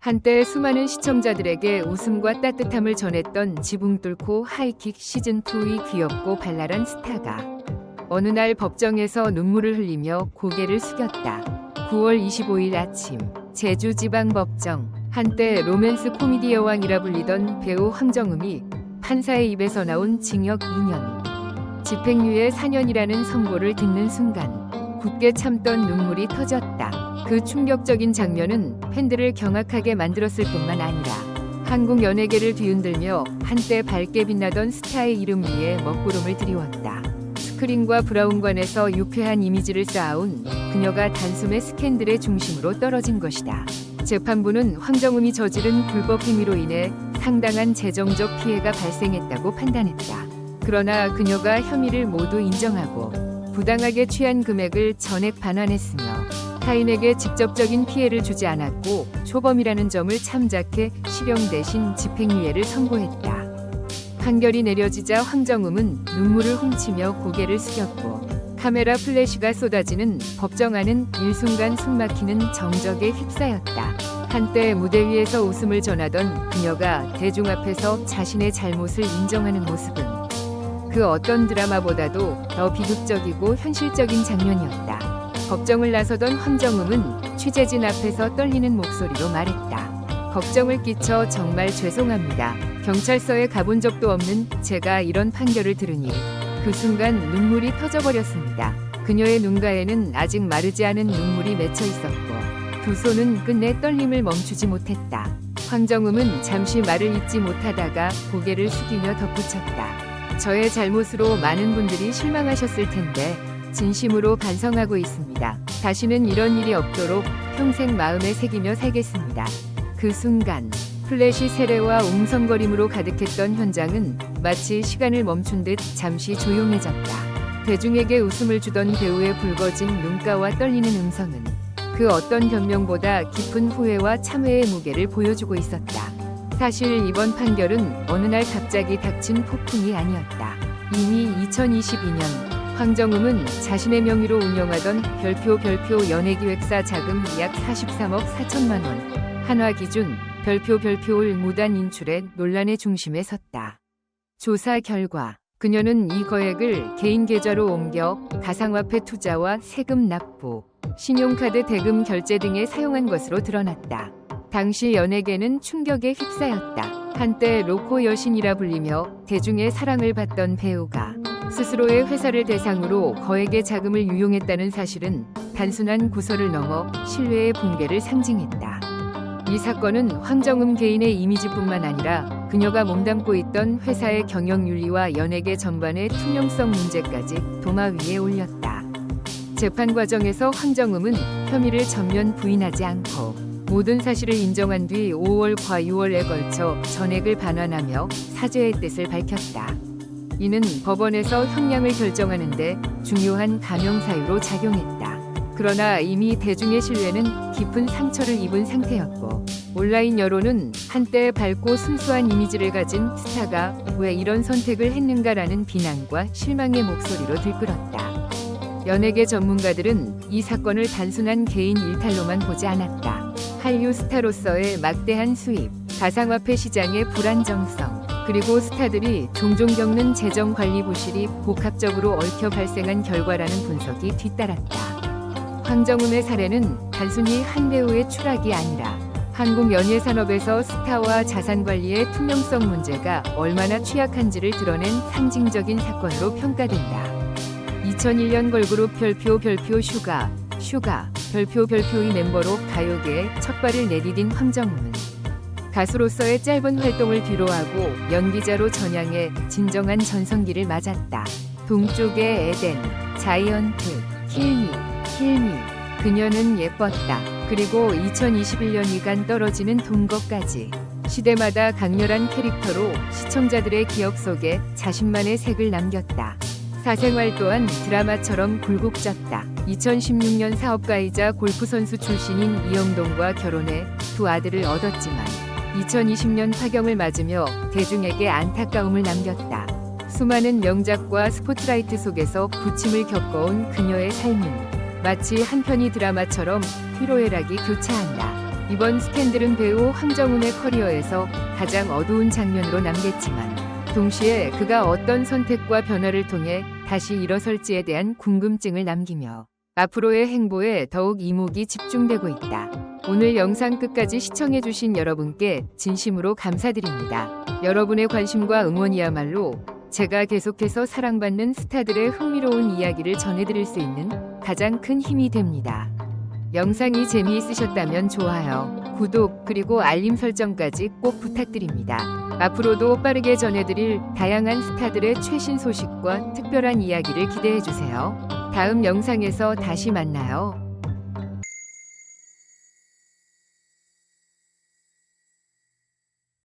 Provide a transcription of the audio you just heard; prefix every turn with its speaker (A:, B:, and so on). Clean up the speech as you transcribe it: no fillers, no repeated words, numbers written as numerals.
A: 한때 수많은 시청자들에게 웃음과 따뜻함을 전했던 지붕 뚫고 하이킥 시즌2의 귀엽고 발랄한 스타가 어느 날 법정에서 눈물을 흘리며 고개를 숙였다. 9월 25일 아침 제주지방법정. 한때 로맨스 코미디 여왕이라 불리던 배우 황정음이 판사의 입에서 나온 징역 2년, 집행유예 4년이라는 선고를 듣는 순간 굳게 참던 눈물이 터졌다. 그 충격적인 장면은 팬들을 경악하게 만들었을 뿐만 아니라 한국 연예계를 뒤흔들며 한때 밝게 빛나던 스타의 이름 위에 먹구름을 드리웠다. 스크린과 브라운관에서 유쾌한 이미지를 쌓아온 그녀가 단숨에 스캔들의 중심으로 떨어진 것이다. 재판부는 황정음이 저지른 불법 행위로 인해 상당한 재정적 피해가 발생했다고 판단했다. 그러나 그녀가 혐의를 모두 인정하고 부당하게 취한 금액을 전액 반환했으며 타인에게 직접적인 피해를 주지 않았고 초범이라는 점을 참작해 실형 대신 집행유예를 선고했다. 판결이 내려지자 황정음은 눈물을 훔치며 고개를 숙였고 카메라 플래시가 쏟아지는 법정 안은 일순간 숨막히는 정적에 휩싸였다. 한때 무대 위에서 웃음을 전하던 그녀가 대중 앞에서 자신의 잘못을 인정하는 모습은 그 어떤 드라마보다도 더 비극적이고 현실적인 장면이었다. 법정을 나서던 황정음은 취재진 앞에서 떨리는 목소리로 말했다. 걱정을 끼쳐 정말 죄송합니다. 경찰서에 가본 적도 없는 제가 이런 판결을 들으니 그 순간 눈물이 터져버렸습니다. 그녀의 눈가에는 아직 마르지 않은 눈물이 맺혀 있었고 두 손은 끝내 떨림을 멈추지 못했다. 황정음은 잠시 말을 잇지 못하다가 고개를 숙이며 덧붙였다. 저의 잘못으로 많은 분들이 실망하셨을 텐데 진심으로 반성하고 있습니다. 다시는 이런 일이 없도록 평생 마음에 새기며 살겠습니다. 그 순간 플래시 세례와 웅성거림으로 가득했던 현장은 마치 시간을 멈춘 듯 잠시 조용해졌다. 대중에게 웃음을 주던 배우의 붉어진 눈가와 떨리는 음성은 그 어떤 변명보다 깊은 후회와 참회의 무게를 보여주고 있었다. 사실 이번 판결은 어느 날 갑자기 닥친 폭풍이 아니었다. 이미 2022년 황정음은 자신의 명의로 운영하던 별표 연예기획사 자금 약 43억 4천만 원, 한화 기준 별표를 무단 인출해 논란의 중심에 섰다. 조사 결과 그녀는 이 거액을 개인 계좌로 옮겨 가상화폐 투자와 세금 납부, 신용카드 대금 결제 등에 사용한 것으로 드러났다. 당시 연예계는 충격에 휩싸였다. 한때 로코 여신이라 불리며 대중의 사랑을 받던 배우가 스스로의 회사를 대상으로 거액의 자금을 유용했다는 사실은 단순한 구설을 넘어 신뢰의 붕괴를 상징했다. 이 사건은 황정음 개인의 이미지뿐만 아니라 그녀가 몸담고 있던 회사의 경영윤리와 연예계 전반의 투명성 문제까지 도마 위에 올렸다. 재판 과정에서 황정음은 혐의를 전면 부인하지 않고 모든 사실을 인정한 뒤 5월과 6월에 걸쳐 전액을 반환하며 사죄의 뜻을 밝혔다. 이는 법원에서 형량을 결정하는데 중요한 감형사유로 작용했다. 그러나 이미 대중의 신뢰는 깊은 상처를 입은 상태였고 온라인 여론은 한때 밝고 순수한 이미지를 가진 스타가 왜 이런 선택을 했는가라는 비난과 실망의 목소리로 들끓었다. 연예계 전문가들은 이 사건을 단순한 개인 일탈로만 보지 않았다. 한류 스타로서의 막대한 수입, 가상화폐 시장의 불안정성, 그리고 스타들이 종종 겪는 재정 관리 부실이 복합적으로 얽혀 발생한 결과라는 분석이 뒤따랐다. 황정음의 사례는 단순히 한 배우의 추락이 아니라 한국 연예산업에서 스타와 자산 관리의 투명성 문제가 얼마나 취약한지를 드러낸 상징적인 사건으로 평가된다. 2001년 걸그룹 별표 슈가 별표의 멤버로 가요계에 첫 발을 내디딘 황정음은 가수로서의 짧은 활동을 뒤로하고 연기자로 전향해 진정한 전성기를 맞았다. 동쪽의 에덴, 자이언트, 킬미, 그녀는 예뻤다. 그리고 2021년이간 떨어지는 동거까지 시대마다 강렬한 캐릭터로 시청자들의 기억 속에 자신만의 색을 남겼다. 사생활 또한 드라마처럼 굴곡졌다. 2016년 사업가이자 골프선수 출신인 이영동과 결혼해 두 아들을 얻었지만 2020년 파경을 맞으며 대중에게 안타까움을 남겼다. 수많은 명작과 스포트라이트 속에서 부침을 겪어온 그녀의 삶은 마치 한 편의 드라마처럼 희로애락이 교차한다. 이번 스캔들은 배우 황정은의 커리어에서 가장 어두운 장면으로 남겠지만 동시에 그가 어떤 선택과 변화를 통해 다시 일어설지에 대한 궁금증을 남기며 앞으로의 행보에 더욱 이목이 집중되고 있다. 오늘 영상 끝까지 시청해주신 여러분께 진심으로 감사드립니다. 여러분의 관심과 응원이야말로 제가 계속해서 사랑받는 스타들의 흥미로운 이야기를 전해드릴 수 있는 가장 큰 힘이 됩니다. 영상이 재미있으셨다면 좋아요, 구독, 그리고 알림 설정까지 꼭 부탁드립니다. 앞으로도 빠르게 전해드릴 다양한 스타들의 최신 소식과 특별한 이야기를 기대해주세요. 다음 영상에서 다시 만나요.